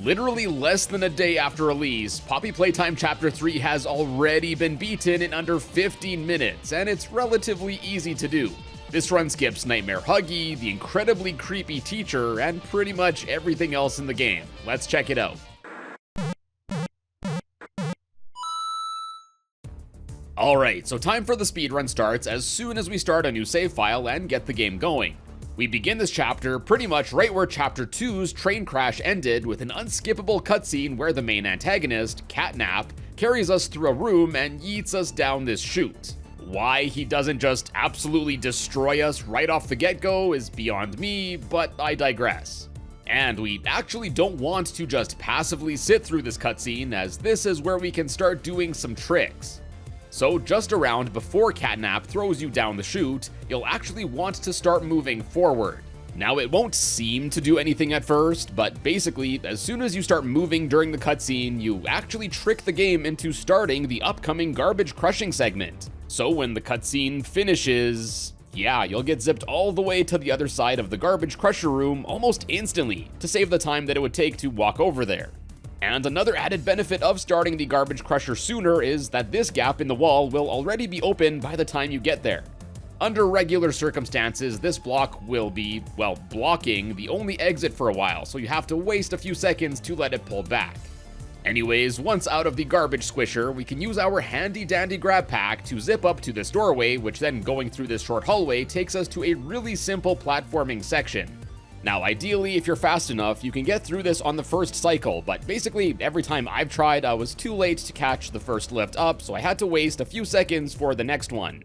Literally less than a day after release, Poppy Playtime Chapter 3 has already been beaten in under 15 minutes, and it's relatively easy to do. This run skips Nightmare Huggy, the incredibly creepy teacher, and pretty much everything else in the game. Let's check it out. Alright, so time for the speedrun starts as soon as we start a new save file and get the game going. We begin this chapter pretty much right where Chapter 2's train crash ended, with an unskippable cutscene where the main antagonist, Catnap, carries us through a room and yeets us down this chute. Why he doesn't just absolutely destroy us right off the get-go is beyond me, but I digress. And we actually don't want to just passively sit through this cutscene, as this is where we can start doing some tricks. So just around before Catnap throws you down the chute, you'll actually want to start moving forward. Now it won't seem to do anything at first, but basically as soon as you start moving during the cutscene, you actually trick the game into starting the upcoming garbage crushing segment. So when the cutscene finishes, yeah, you'll get zipped all the way to the other side of the garbage crusher room almost instantly to save the time that it would take to walk over there. And another added benefit of starting the garbage crusher sooner is that this gap in the wall will already be open by the time you get there. Under regular circumstances, this block will be, well, blocking the only exit for a while, so you have to waste a few seconds to let it pull back. Anyways, once out of the garbage squisher, we can use our handy dandy grab pack to zip up to this doorway, which then going through this short hallway takes us to a really simple platforming section. Now ideally, if you're fast enough, you can get through this on the first cycle, but basically every time I've tried, I was too late to catch the first lift up, so I had to waste a few seconds for the next one.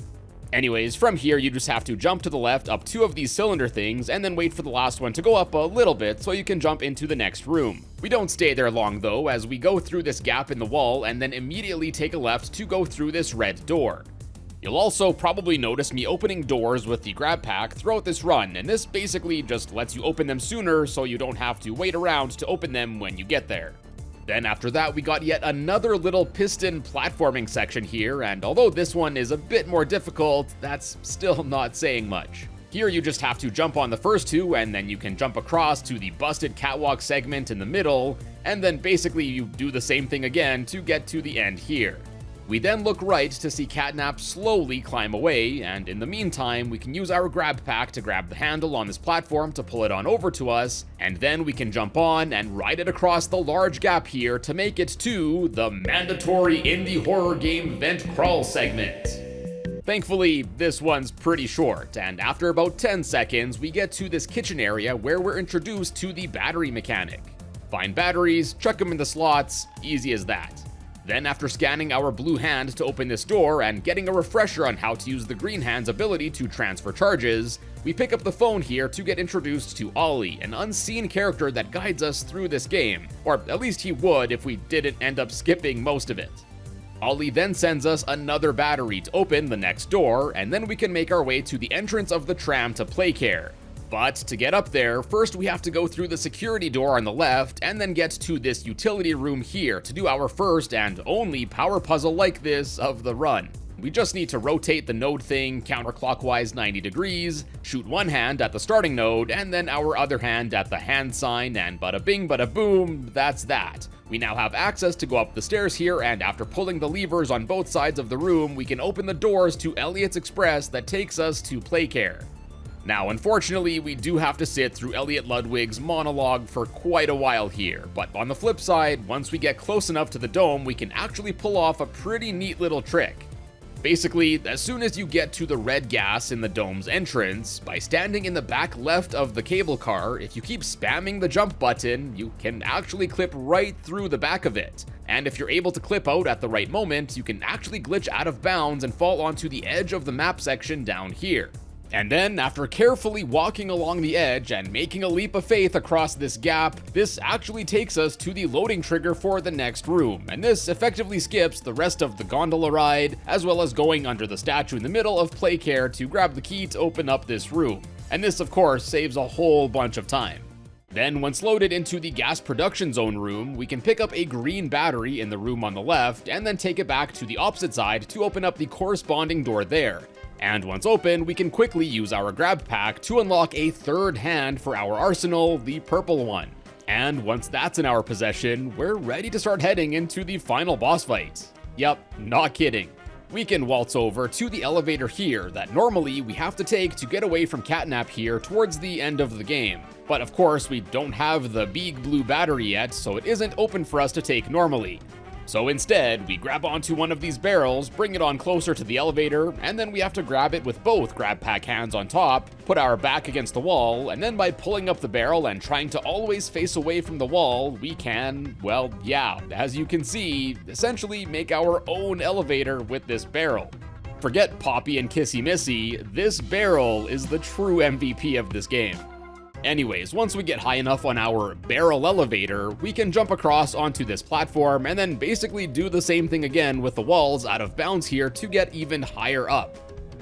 Anyways, from here you just have to jump to the left up 2 of these cylinder things, and then wait for the last one to go up a little bit so you can jump into the next room. We don't stay there long though, as we go through this gap in the wall and then immediately take a left to go through this red door. You'll also probably notice me opening doors with the grab pack throughout this run, and this basically just lets you open them sooner so you don't have to wait around to open them when you get there. Then after that, we got yet another little piston platforming section here, and although this one is a bit more difficult, that's still not saying much. Here you just have to jump on the first 2, and then you can jump across to the busted catwalk segment in the middle, and then basically you do the same thing again to get to the end here. We then look right to see Catnap slowly climb away, and in the meantime, we can use our grab pack to grab the handle on this platform to pull it on over to us, and then we can jump on and ride it across the large gap here to make it to the mandatory indie horror game vent crawl segment. Thankfully, this one's pretty short, and after about 10 seconds, we get to this kitchen area where we're introduced to the battery mechanic. Find batteries, chuck them in the slots, easy as that. Then after scanning our blue hand to open this door and getting a refresher on how to use the green hand's ability to transfer charges, we pick up the phone here to get introduced to Ollie, an unseen character that guides us through this game, or at least he would if we didn't end up skipping most of it. Ollie then sends us another battery to open the next door, and then we can make our way to the entrance of the tram to Playcare. But to get up there, first we have to go through the security door on the left and then get to this utility room here to do our first and only power puzzle like this of the run. We just need to rotate the node thing counterclockwise 90 degrees, shoot one hand at the starting node, and then our other hand at the hand sign, and bada bing bada boom, that's that. We now have access to go up the stairs here, and after pulling the levers on both sides of the room, we can open the doors to Elliot's Express that takes us to Playcare. Now, unfortunately, we do have to sit through Elliot Ludwig's monologue for quite a while here, but on the flip side, once we get close enough to the dome, we can actually pull off a pretty neat little trick. Basically, as soon as you get to the red gas in the dome's entrance, by standing in the back left of the cable car, if you keep spamming the jump button, you can actually clip right through the back of it. And if you're able to clip out at the right moment, you can actually glitch out of bounds and fall onto the edge of the map section down here. And then, after carefully walking along the edge and making a leap of faith across this gap, this actually takes us to the loading trigger for the next room, and this effectively skips the rest of the gondola ride, as well as going under the statue in the middle of Playcare to grab the key to open up this room. And this, of course, saves a whole bunch of time. Then, once loaded into the gas production zone room, we can pick up a green battery in the room on the left, and then take it back to the opposite side to open up the corresponding door there. And once open, we can quickly use our grab pack to unlock a third hand for our arsenal, the purple one. And once that's in our possession, we're ready to start heading into the final boss fight. Yep, not kidding. We can waltz over to the elevator here that normally we have to take to get away from Catnap here towards the end of the game. But of course, we don't have the big blue battery yet, so it isn't open for us to take normally. So instead, we grab onto one of these barrels, bring it on closer to the elevator, and then we have to grab it with both grab pack hands on top, put our back against the wall, and then by pulling up the barrel and trying to always face away from the wall, we can, well, yeah, as you can see, essentially make our own elevator with this barrel. Forget Poppy and Kissy Missy, this barrel is the true MVP of this game. Anyways, once we get high enough on our barrel elevator, we can jump across onto this platform and then basically do the same thing again with the walls out of bounds here to get even higher up.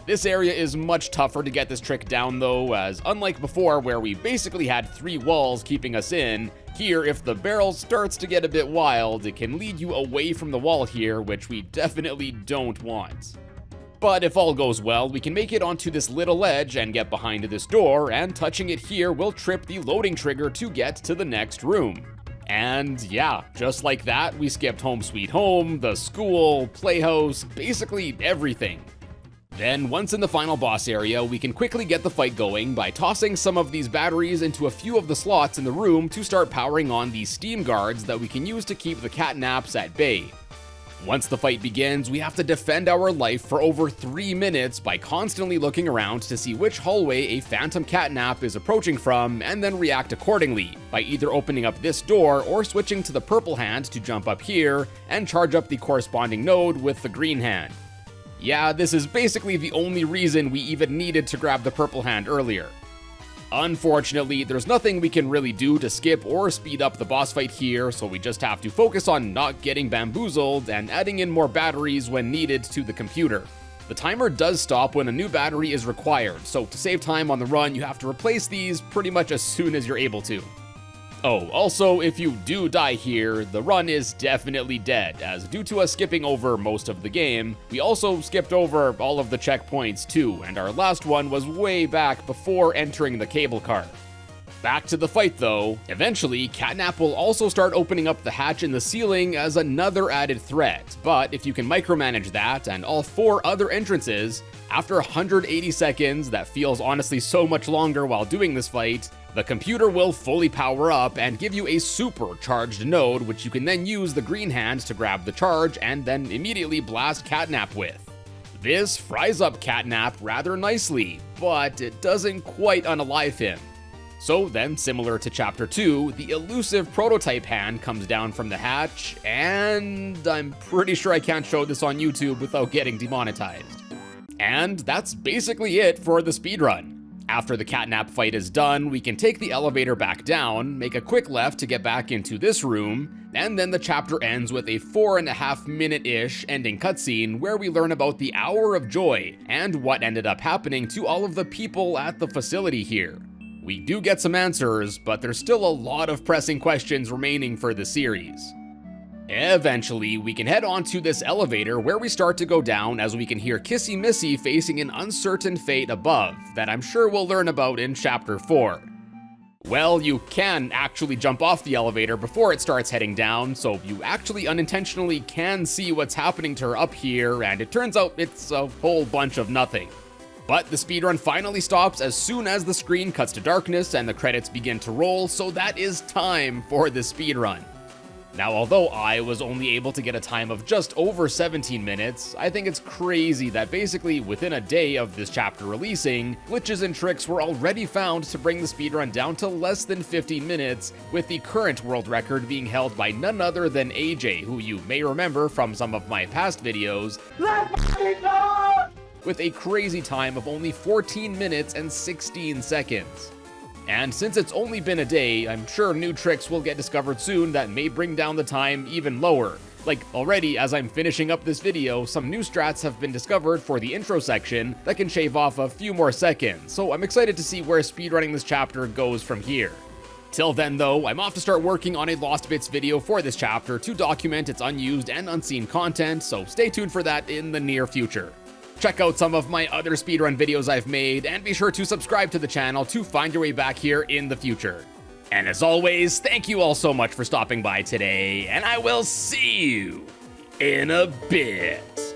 This area is much tougher to get this trick down though, as unlike before where we basically had 3 walls keeping us in, here if the barrel starts to get a bit wild, it can lead you away from the wall here, which we definitely don't want. But if all goes well, we can make it onto this little ledge and get behind this door, and touching it here will trip the loading trigger to get to the next room. And yeah, just like that, we skipped Home Sweet Home, the school, playhouse, basically everything. Then once in the final boss area, we can quickly get the fight going by tossing some of these batteries into a few of the slots in the room to start powering on these steam guards that we can use to keep the catnaps at bay. Once the fight begins, we have to defend our life for over 3 minutes by constantly looking around to see which hallway a phantom catnap is approaching from, and then react accordingly by either opening up this door or switching to the purple hand to jump up here and charge up the corresponding node with the green hand. Yeah, this is basically the only reason we even needed to grab the purple hand earlier. Unfortunately, there's nothing we can really do to skip or speed up the boss fight here, so we just have to focus on not getting bamboozled and adding in more batteries when needed to the computer. The timer does stop when a new battery is required, so to save time on the run, you have to replace these pretty much as soon as you're able to. Oh, also, if you do die here, the run is definitely dead, as due to us skipping over most of the game, we also skipped over all of the checkpoints too, and our last one was way back before entering the cable car. Back to the fight though, eventually Catnap will also start opening up the hatch in the ceiling as another added threat, but if you can micromanage that and all 4 other entrances, after 180 seconds, that feels honestly so much longer while doing this fight, the computer will fully power up and give you a supercharged node, which you can then use the green hand to grab the charge and then immediately blast Catnap with. This fries up Catnap rather nicely, but it doesn't quite unalive him. So then, similar to Chapter 2, the elusive prototype hand comes down from the hatch, and I'm pretty sure I can't show this on YouTube without getting demonetized. And that's basically it for the speedrun. After the catnap fight is done, we can take the elevator back down, make a quick left to get back into this room, and then the chapter ends with a 4.5 minute-ish ending cutscene where we learn about the Hour of Joy and what ended up happening to all of the people at the facility here. We do get some answers, but there's still a lot of pressing questions remaining for the series. Eventually, we can head on to this elevator where we start to go down as we can hear Kissy Missy facing an uncertain fate above that I'm sure we'll learn about in Chapter 4. Well, you can actually jump off the elevator before it starts heading down, so you actually unintentionally can see what's happening to her up here, and it turns out it's a whole bunch of nothing. But the speedrun finally stops as soon as the screen cuts to darkness and the credits begin to roll, so that is time for the speedrun. Now, although I was only able to get a time of just over 17 minutes, I think it's crazy that basically within a day of this chapter releasing, glitches and tricks were already found to bring the speedrun down to less than 15 minutes, with the current world record being held by none other than AJ, who you may remember from some of my past videos, with a crazy time of only 14 minutes and 16 seconds. And since it's only been a day, I'm sure new tricks will get discovered soon that may bring down the time even lower. Like already, as I'm finishing up this video, some new strats have been discovered for the intro section that can shave off a few more seconds, so I'm excited to see where speedrunning this chapter goes from here. Till then though, I'm off to start working on a Lost Bits video for this chapter to document its unused and unseen content, so stay tuned for that in the near future. Check out some of my other speedrun videos I've made, and be sure to subscribe to the channel to find your way back here in the future. And as always, thank you all so much for stopping by today, and I will see you in a bit.